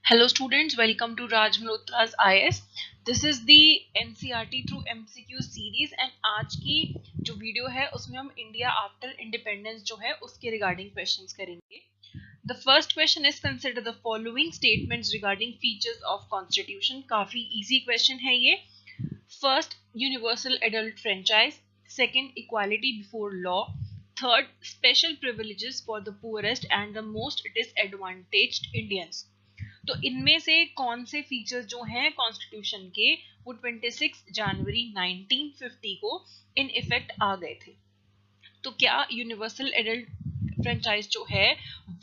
Hello students, welcome to Raj Malhotra's IS. This is the NCERT through MCQ series and आज की जो video है उसमें हम इंडिया आफ्टर इंडिपेंडेंस जो है उसके रिगार्डिंग क्वेश्चंस करेंगे. The first question is consider the following statements regarding features of constitution. काफी easy question है ये. First, universal adult franchise. Second, equality before law. Third, special privileges for the poorest and the most disadvantaged Indians. तो इनमें से कौन से features जो हैं कॉन्स्टिट्यूशन के वो 26 जनवरी 1950 को इन इफेक्ट आ गए थे. तो क्या यूनिवर्सल एडल्ट फ्रेंचाइज जो है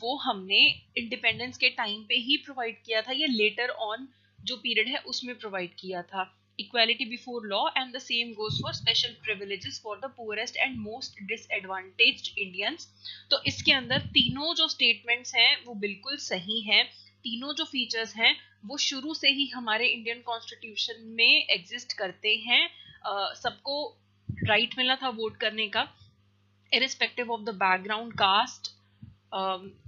वो हमने इंडिपेंडेंस के टाइम पे ही प्रोवाइड किया था या लेटर ऑन जो पीरियड है उसमें प्रोवाइड किया था. Equality before law and the same goes for special privileges for the poorest and most disadvantaged Indians. तो इसके अंदर तीनों जो स्टेटमेंट्स हैं वो बिल्कुल सही हैं. तीनों जो फीचर्स हैं वो शुरू से ही हमारे इंडियन कॉन्स्टिट्यूशन में एग्जिस्ट करते हैं. सबको राइट मिला था वोट करने का irrespective of the background, caste,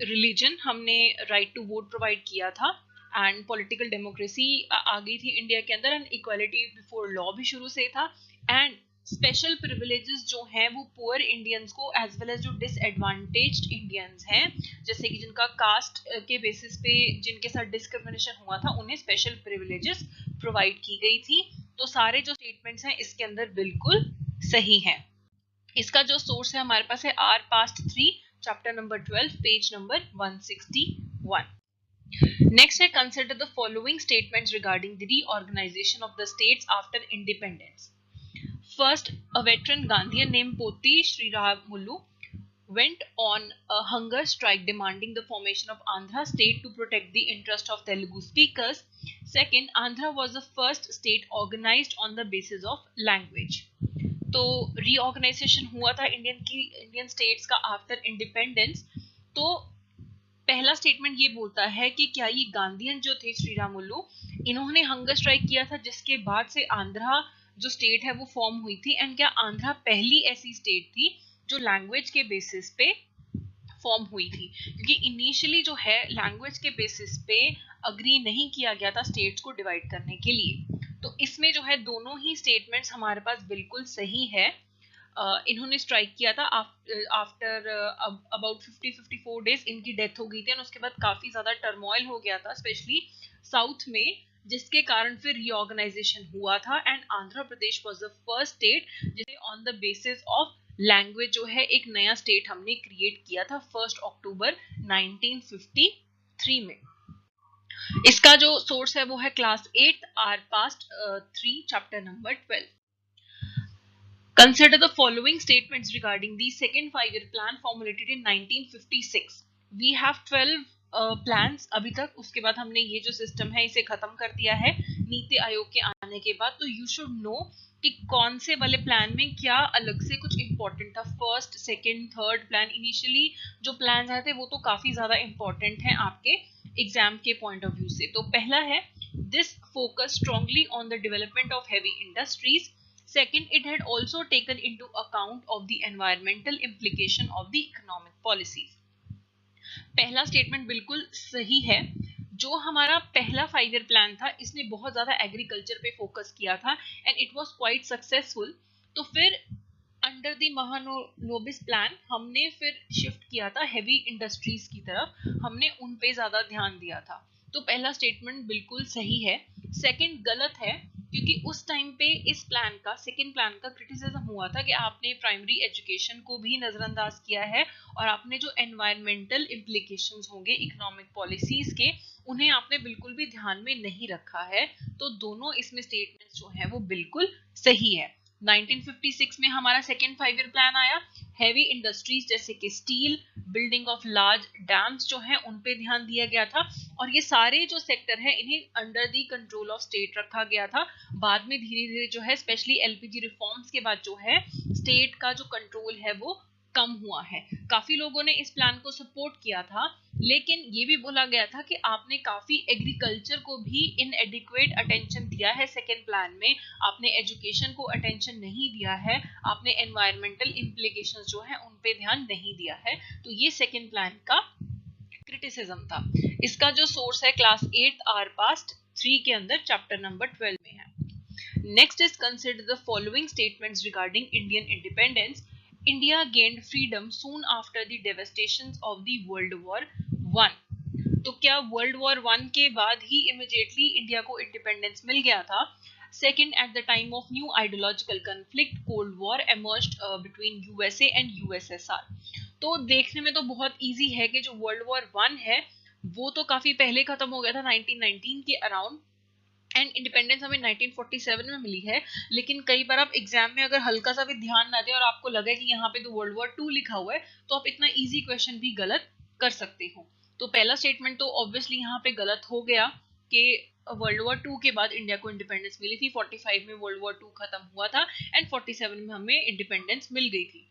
religion. हमने राइट टू वोट प्रोवाइड किया था एंड पॉलिटिकल डेमोक्रेसी आ गई थी इंडिया के अंदर एंड इक्वालिटी बिफोर लॉ भी शुरू से था. एंड स्पेशल प्रिविलेजेस जो हैं वो पुअर इंडियंस को एज वेल एज जो डिसएडवांटेज्ड इंडियंस हैं जैसे कि जिनका कास्ट के बेसिस पे जिनके साथ डिस्क्रिमिनेशन हुआ था उन्हें स्पेशल प्रिविलेजेस प्रोवाइड की गई थी. तो सारे जो स्टेटमेंट्स हैं इसके अंदर बिल्कुल सही हैं. इसका जो सोर्स है हमारे पास है our past 3 chapter number 12 page number 161. Next है consider the following statements regarding the reorganisation of the states after independence. First, a veteran Gandhian named Poti Sriramulu went on a hunger strike demanding the formation of Andhra state to protect the interest of Telugu speakers. Second, Andhra was the first state organized on the basis of language. तो reorganisation हुआ था Indian states का after independence. तो पहला statement ये बोलता है कि क्या ये गांधीयन जो थे श्रीरामुलु इन्होंने हंगर स्ट्राइक किया था जिसके बाद से आंध्रा जो स्टेट है वो फॉर्म हुई थी. एंड क्या आंध्रा पहली ऐसी स्टेट थी जो लैंग्वेज के बेसिस पे फॉर्म हुई थी, क्योंकि इनिशियली जो है लैंग्वेज के बेसिस पे अग्री नहीं किया गया था स्टेट्स को डिवाइड करने के लिए. तो इसमें जो है दोनों ही स्टेटमेंट्स हमारे पास बिल्कुल सही है. इन्होंने स्ट्राइक किया था आफ्टर अबाउट 50-54 डेज इनकी डेथ हो गई थी. और उसके बाद काफी ज्यादा टर्मोइल हो गया था स्पेशली साउथ में, जिसके कारण फिर रीऑर्गेनाइजेशन हुआ था. And Andhra Pradesh was the first state जिसे on the basis of language जो है एक नया स्टेट हमने क्रिएट किया था 1 अक्टूबर 1953 में. इसका जो सोर्स है वो है class 8 our past 3 chapter number 12. Consider the following statements regarding the second five-year plan formulated in 1956. We have 12 plans अभी तक. उसके बाद हमने ये जो सिस्टम है इसे खत्म कर दिया है नीति आयोग के आने के बाद. तो यू शुड नो कि कौन से वाले प्लान में क्या अलग से कुछ इंपॉर्टेंट था. First, second, third plan, initially जो प्लान आए थे वो तो काफी ज्यादा इंपॉर्टेंट हैं आपके एग्जाम के पॉइंट ऑफ व्यू से. तो पहला है this focus strongly on the development of heavy industries. Second, it had also taken into account of the environmental implication of the economic policies. पहला स्टेटमेंट बिल्कुल सही है. जो हमारा पहला 5-year प्लान था इसने बहुत ज्यादा एग्रीकल्चर पे फोकस किया था and it was quite successful. तो फिर अंडर द महानोबिस प्लान हमने फिर शिफ्ट किया था हेवी इंडस्ट्रीज की तरफ, हमने उन पे ज्यादा ध्यान दिया था. तो पहला स्टेटमेंट बिल्कुल सही है. सेकंड गलत है, क्योंकि उस टाइम पे इस प्लान का सेकंड प्लान का क्रिटिसिज्म हुआ था कि आपने प्राइमरी एजुकेशन को भी नजरअंदाज किया है और आपने जो एनवायरमेंटल इम्प्लीकेशंस होंगे इकोनॉमिक पॉलिसीज के उन्हें आपने बिल्कुल भी ध्यान में नहीं रखा है. तो दोनों इसमें स्टेटमेंट्स जो है वो बिल्कुल सही है. 1956 में हमारा सेकेंड 5-year प्लान आया. हेवी इंडस्ट्रीज जैसे कि steel, building of large dams जो है उन पे ध्यान दिया गया था. और ये सारे जो सेक्टर है इन्हें under the control of state रखा गया था. बाद में धीरे धीरे जो है स्पेशली एलपीजी रिफॉर्म्स के बाद जो है स्टेट का जो कंट्रोल है वो कम हुआ है. काफी लोगों ने इस प्लान को सपोर्ट किया था, लेकिन ये भी बोला गया था कि आपने काफी एग्रीकल्चर को भी इनएडिक्वेट अटेंशन दिया है सेकेंड प्लान में, आपने एजुकेशन को अटेंशन नहीं दिया है, आपने एनवायरमेंटल इम्प्लीकेशंस जो है उन पे ध्यान नहीं दिया है. तो ये सेकेंड प्लान का क्रिटिसिज्म था। इसका जो सोर्स है क्लास 8 आर पास्ट 3 के अंदर चैप्टर नंबर 12 में है। Next is consider the following statements regarding Indian independence. India gained freedom soon after the devastations of the World War I. तो क्या वर्ल्ड वॉर 1 के बाद ही इमीडिएटली इंडिया को इंडिपेंडेंस मिल गया था? Second, at the time of new ideological conflict, Cold War emerged between USA and USSR. तो देखने में तो बहुत इजी है कि जो वर्ल्ड वॉर 1 है वो तो काफी पहले खत्म हो गया था 1919 के अराउंड, एंड इंडिपेंडेंस हमें 1947 में मिली है। लेकिन कई बार आप एग्जाम में अगर हल्का सा भी ध्यान ना दें और आपको लगे कि यहाँ पे तो वर्ल्ड वॉर 2 लिखा हुआ है, तो आप इतना इजी क्वेश्चन भी गलत कर सकते हो। तो पहला स्टेटमेंट तो ऑब्वियसली यहाँ पे गलत हो गया कि वर्ल्ड वॉर 2 के बाद इंडिया को इंडिपेंडेंस मिली थी। 45 में वर्ल्ड वॉर 2 खत्म हुआ था एंड 47 में हमें इंडिपेंडेंस मिल गई थी।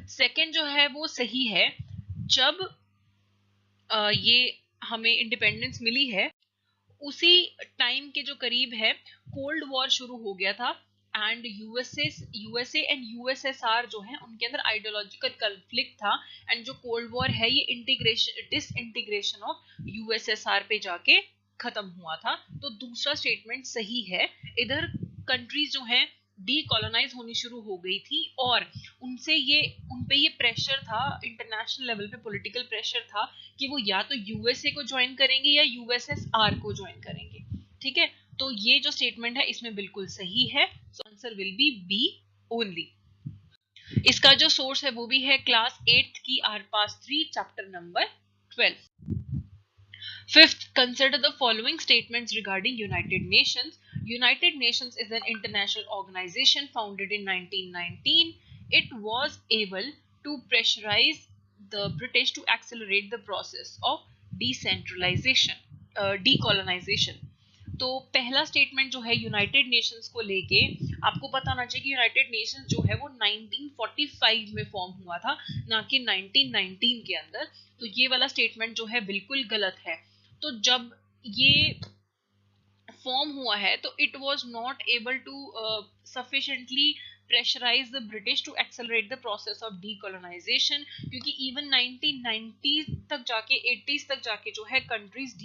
सेकेंड जो है वो सही है, जब ये हमें इंडिपेंडेंस मिली है उसी टाइम के जो करीब है कोल्ड वॉर शुरू हो गया था, एंड यूएसए एंड यूएसएसआर जो है उनके अंदर आइडियोलॉजिकल कॉन्फ्लिक्ट था, एंड जो कोल्ड वॉर है ये डिसइंटीग्रेशन ऑफ यूएसएसआर पे जाके खत्म हुआ था। तो दूसरा स्टेटमेंट सही है। इधर कंट्रीज जो हैं डीकोलोनाइज होनी शुरू हो गई थी और उन पे ये प्रेशर था, इंटरनेशनल लेवल पे पॉलिटिकल प्रेशर था कि वो या तो यूएसए को ज्वाइन करेंगे या यूएसएसआर को ज्वाइन करेंगे। ठीक है, तो ये जो स्टेटमेंट है इसमें बिल्कुल सही है। So answer will be B only. इसका जो सोर्स है वो भी है क्लास 8 की our past 3 chapter number 12। Fifth, consider the following statements regarding United Nations. United Nations is an international organization founded in 1919. It was able to pressurize the British to accelerate the process of decolonization. तो पहला statement जो है United Nations को लेके आपको पता होना चाहिए कि यूनाइटेड नेशंस जो है वो 1945 में फॉर्म हुआ था, ना कि 1919 के अंदर। तो ये वाला स्टेटमेंट जो है बिल्कुल गलत है। तो जब ये फॉर्म हुआ है तो it was not able to sufficiently pressurise the British to accelerate the process of decolonisation, क्योंकि इवन 1990 तक जाके 80s तक जाके जो है कंट्रीज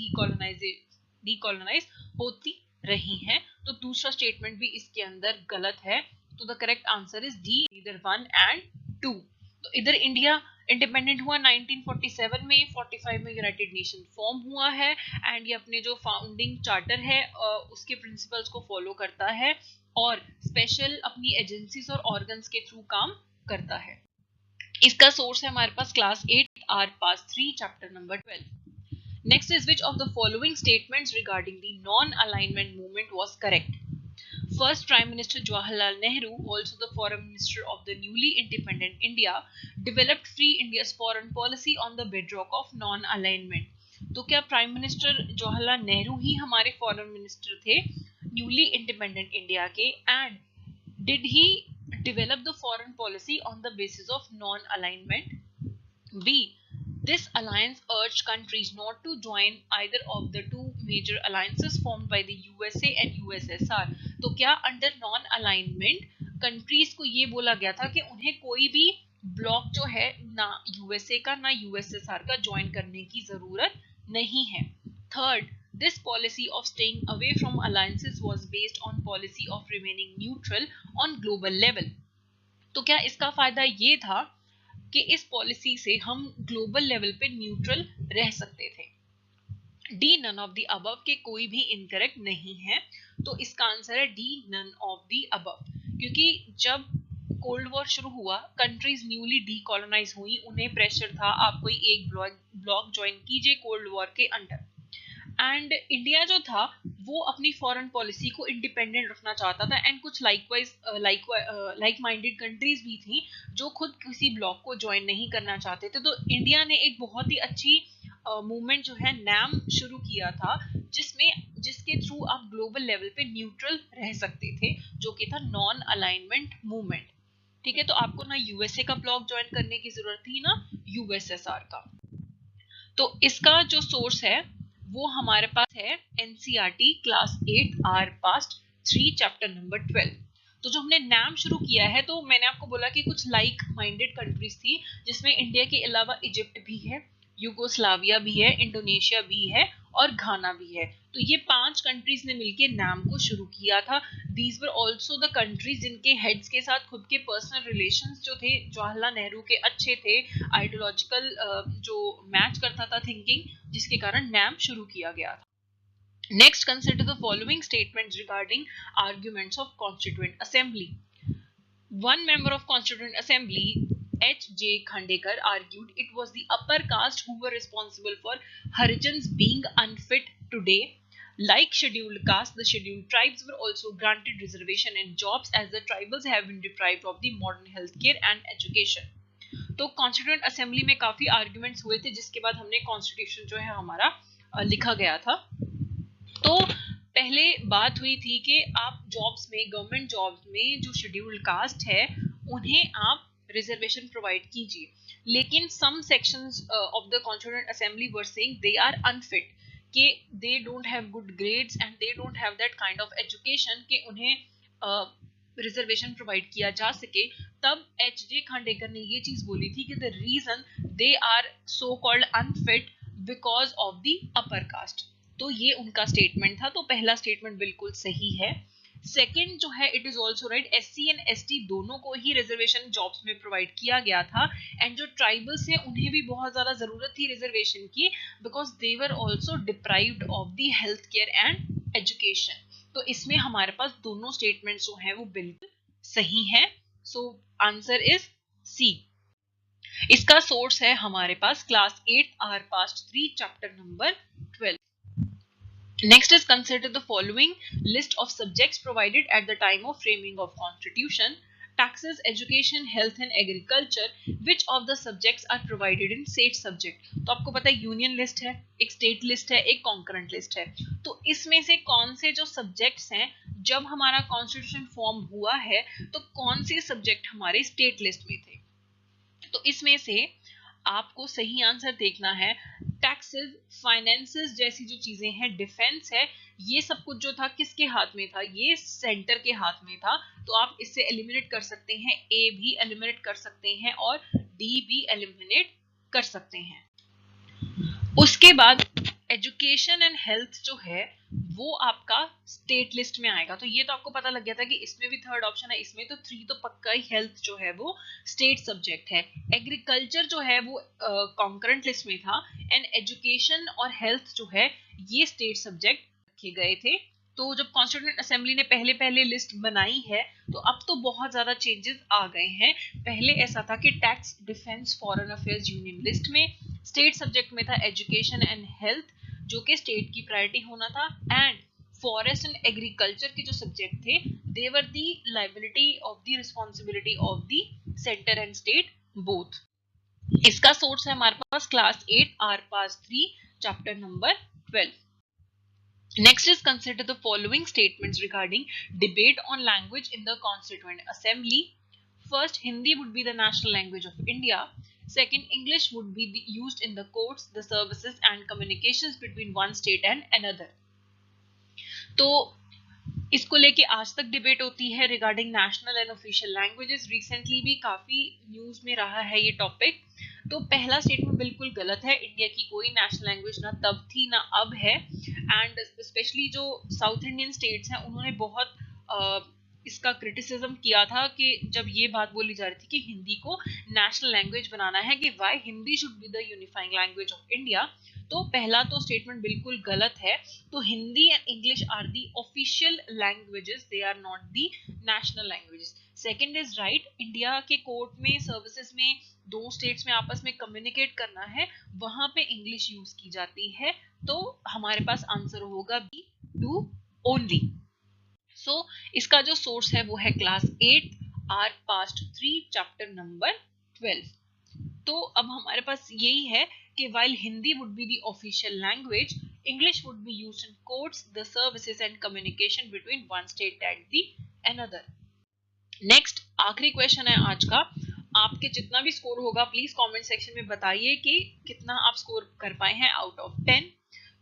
डीकोलोनाइज होती रही हैं। तो दूसरा स्टेटमेंट भी इसके अंदर गलत है। तो the correct answer is D, either 1 and 2। तो इधर इंडिया इंडिपेंडेंट हुआ 1947 में, 45 में यूनाइटेड नेशन फॉर्म हुआ है, एंड ये अपने जो फाउंडिंग चार्टर है उसके प्रिंसिपल्स को फॉलो करता है और स्पेशल अपनी एजेंसीज और ऑर्गन्स के थ्रू काम करता है। इसका सोर्स है हमारे पास class 8 our past 3 chapter number 12। Next is, which of the following statements regarding the non-alignment movement was correct? First, Prime Minister Jawaharlal Nehru, also the Foreign Minister of the newly independent India, developed Free India's foreign policy on the bedrock of non-alignment. तो क्या prime minister Jawaharlal Nehru ही हमारे foreign minister थे newly independent India के, and did he develop the foreign policy on the basis of non-alignment? B, this alliance urged countries not to join either of the two major alliances formed by the USA and USSR. तो क्या under non alignment countries को ये बोला गया था कि उन्हें कोई भी ब्लॉक जो है ना यूएसए का ना यूएसएसआर का ज्वाइन करने की जरूरत नहीं है। Third, this policy of staying away from alliances was based on policy of remaining neutral on global level. तो क्या इसका फायदा ये था कि इस पॉलिसी से हम ग्लोबल लेवल पे न्यूट्रल रह सकते थे? D, none of the above के कोई भी इनकरेक्ट नहीं है। तो इसका आंसर है D, none of the above, क्योंकि जब कोल्ड वॉर शुरू हुआ कंट्रीज न्यूली डीकोलोनाइज हुई, उन्हें प्रेशर था आप कोई एक ब्लॉक ज्वाइन कीजिए कोल्ड वॉर के अंडर, एंड इंडिया जो था वो अपनी फॉरेन पॉलिसी को इंडिपेंडेंट रखना चाहता था, एंड कुछ लाइक माइंडेड कंट्रीज भी थी जो खुद किसी ब्लॉक को ज्वाइन नहीं करना चाहते थे। तो इंडिया ने एक बहुत ही अच्छी मूवमेंट जो है नैम शुरू किया था जिसके थ्रू आप ग्लोबल लेवल पे न्यूट्रल रह सकते थे, जो कि था नॉन अलाइनमेंट मूवमेंट। ठीक है, तो आपको ना यूएसए का ब्लॉक ज्वाइन करने की जरूरत थी ना यूएसएसआर का। तो इसका जो सोर्स है वो हमारे पास है NCERT class 8 our past 3 chapter number 12। तो जो हमने नाम शुरू किया है, तो मैंने आपको बोला कि कुछ लाइक माइंडेड कंट्रीज थी जिसमें इंडिया के अलावा इजिप्ट भी है, यूगोस्लाविया भी है, इंडोनेशिया भी है और घाना भी है। तो ये 5 कंट्रीज ने मिलकर नाम को शुरू किया था। These were also the countries जिनके हेड्स के साथ खुद के पर्सनल रिलेशंस जो थे जवाहरलाल नेहरू के अच्छे थे, आइडियोलॉजिकल जो मैच करता था थिंकिंग, जिसके कारण नाम शुरू किया गया था। Next, consider the following statements regarding arguments of Constituent Assembly. One member of Constituent Assembly, H.J. Khandekar, argued it was the upper caste who were responsible for Harijans being unfit today. Like scheduled castes, the scheduled tribes were also granted reservation in jobs as the tribals have been deprived of the modern healthcare and education. तो constituent assembly में काफी arguments हुए थे, जिसके बाद हमने constitution जो है हमारा लिखा गया था। तो पहले बात हुई थी कि आप जॉब्स में, गवर्नमेंट जॉब्स में जो शेड्यूल्ड कास्ट है उन्हें आप रिजर्वेशन प्रोवाइड कीजिए, लेकिन some sections of the constituent assembly were saying they are unfit, कि they don't have good grades and they don't have that kind of education कि उन्हें रिजर्वेशन प्रोवाइड किया जा सके। तब H.J. खांडेकर ने ये चीज बोली थी कि the reason they are so called unfit because of the upper caste. तो ये उनका स्टेटमेंट था। तो पहला स्टेटमेंट बिल्कुल सही है। सेकंड जो है, it is also right, SC and ST दोनों को ही रिजर्वेशन जॉब्स में प्रोवाइड किया गया था, एंड जो ट्राइबल्स हैं उन्हें भी बहुत ज्यादा जरूरत थी रिजर्वेशन की, because they were also deprived of the health care and education. तो इसमें हमारे पास दोनों स्टेटमेंट्स जो हैं वो बिल्कुल सही हैं। So answer is C. इसका सोर्स है हमारे पास class 8 our past 3 chapter number 12। Next is consider the following list of subjects provided at the time of framing of constitution: taxes, education, health and agriculture. Which of the subjects are provided in state subject? तो आपको पता है union list है, एक state list है, एक concurrent list है। तो इसमें से कौन से जो सब्जेक्ट्स हैं, जब हमारा कॉन्स्टिट्यूशन फॉर्म हुआ है तो कौन से सब्जेक्ट हमारे स्टेट लिस्ट में थे? तो इसमें से आपको सही आंसर देखना है। टैक्सेस, फाइनेंसेस जैसी जो चीजें हैं, डिफेंस है, ये सब कुछ जो था किसके हाथ में था? ये सेंटर के हाथ में था। तो आप इससे एलिमिनेट कर सकते हैं, ए भी एलिमिनेट कर सकते हैं और डी भी एलिमिनेट कर सकते हैं। उसके बाद एजुकेशन एंड हेल्थ जो है वो आपका स्टेट लिस्ट में आएगा। तो ये तो आपको पता लग गया था कि इसमें भी थर्ड ऑप्शन है, इसमें तो 3 तो पक्का ही हेल्थ जो है वो स्टेट सब्जेक्ट है। एग्रीकल्चर जो है वो कॉन्करेंट लिस्ट में था, एंड एजुकेशन और हेल्थ जो है ये स्टेट सब्जेक्ट रखे गए थे। तो जब कॉन्स्टिट्यूएंट असेंबली ने पहले लिस्ट बनाई है तो अब तो बहुत ज्यादा चेंजेस आ गए हैं। पहले ऐसा था कि tax, defence, foreign affairs union list में, स्टेट सब्जेक्ट में था एजुकेशन एंड हेल्थ जो कि स्टेट की प्रायोरिटी होना था, एंड फॉरेस्ट एंड एग्रीकल्चर के जो सब्जेक्ट थे they were the liability of the responsibility of the centre and state both. इसका सोर्स है हमारे पास class 8 our past 3 chapter number 12। Next is consider the following statements regarding debate on language in the Constituent Assembly. First, Hindi would be the national language of India. Second, English would be used in the courts, the services and communications between one state and another. तो इसको लेके आज तक debate होती है regarding national and official languages. Recently भी काफी news में रहा है ये टॉपिक। तो पहला स्टेटमेंट बिल्कुल गलत है। इंडिया की कोई नेशनल लैंग्वेज ना तब थी ना अब है, एंड स्पेशली जो साउथ इंडियन स्टेट्स हैं उन्होंने बहुत इसका क्रिटिसिज्म किया था कि जब ये बात बोली जा रही थी कि हिंदी को नेशनल लैंग्वेज बनाना है, कि why Hindi should be the unifying language of India. तो पहला तो स्टेटमेंट बिल्कुल गलत है। तो Hindi and English are the official languages, they are not the national languages. Second is right, India के कोर्ट में, सर्विसेज में, दो स्टेट्स में आपस में कम्युनिकेट करना है, वहां पे इंग्लिश यूज की जाती है। तो हमारे पास आंसर होगा बी, टू ओनली। सो इसका जो सोर्स है वो है class 8 our past 3 chapter number 12। तो अब हमारे पास यही है कि while Hindi would be the official language, English would be used in courts, the services and communication between one state and the another. Next, आखिरी क्वेश्चन है आज का। आपके जितना भी स्कोर होगा प्लीज कमेंट सेक्शन में बताइए कि कितना आप स्कोर कर पाए हैं आउट ऑफ 10।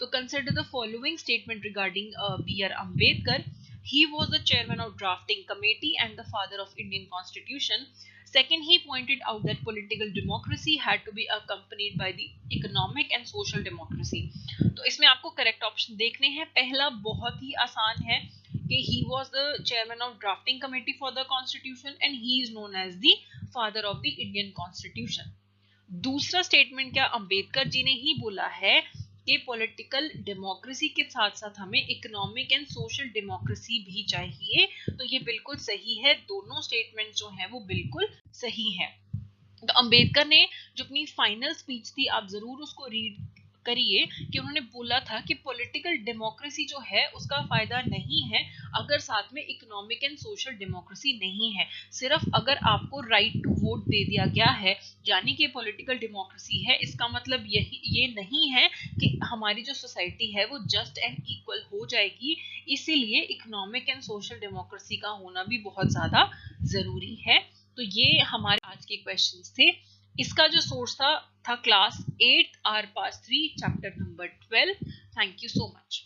तो consider the following statement regarding B.R. Ambedkar. He was the chairman of drafting committee and the father of Indian Constitution. Second, he pointed out that political democracy had to be accompanied by the economic and social democracy. तो इसमें आपको correct option देखने हैं. पहला बहुत ही आसान है कि he was the chairman of drafting committee for the constitution and he is known as the father of the Indian constitution. दूसरा स्टेटमेंट क्या अंबेडकर जी ने ही बोला है कि पॉलिटिकल डेमोक्रेसी के साथ साथ हमें इकोनॉमिक एंड सोशल डेमोक्रेसी भी चाहिए. तो ये बिल्कुल सही है, दोनों स्टेटमेंट जो है वो बिल्कुल सही है. तो अंबेडकर ने जो अपनी फाइनल स्पीच थी आप जरूर उसको रीड करिए कि उन्होंने बोला था कि पॉलिटिकल डेमोक्रेसी जो है उसका फायदा नहीं है अगर साथ में इकोनॉमिक एंड सोशल डेमोक्रेसी नहीं है. सिर्फ अगर आपको राइट टू वोट दे दिया गया है यानी कि पॉलिटिकल डेमोक्रेसी है, इसका मतलब ये नहीं है कि हमारी जो सोसाइटी है वो जस्ट एंड इक्वल हो जाएगी. इसीलिए इकोनॉमिक एंड सोशल डेमोक्रेसी का होना भी बहुत ज्यादा जरूरी है. तो ये हमारे आज के क्वेश्चंस थे. इसका जो सोर्स था class 8 R Pass 3 chapter number 12. Thank you so much.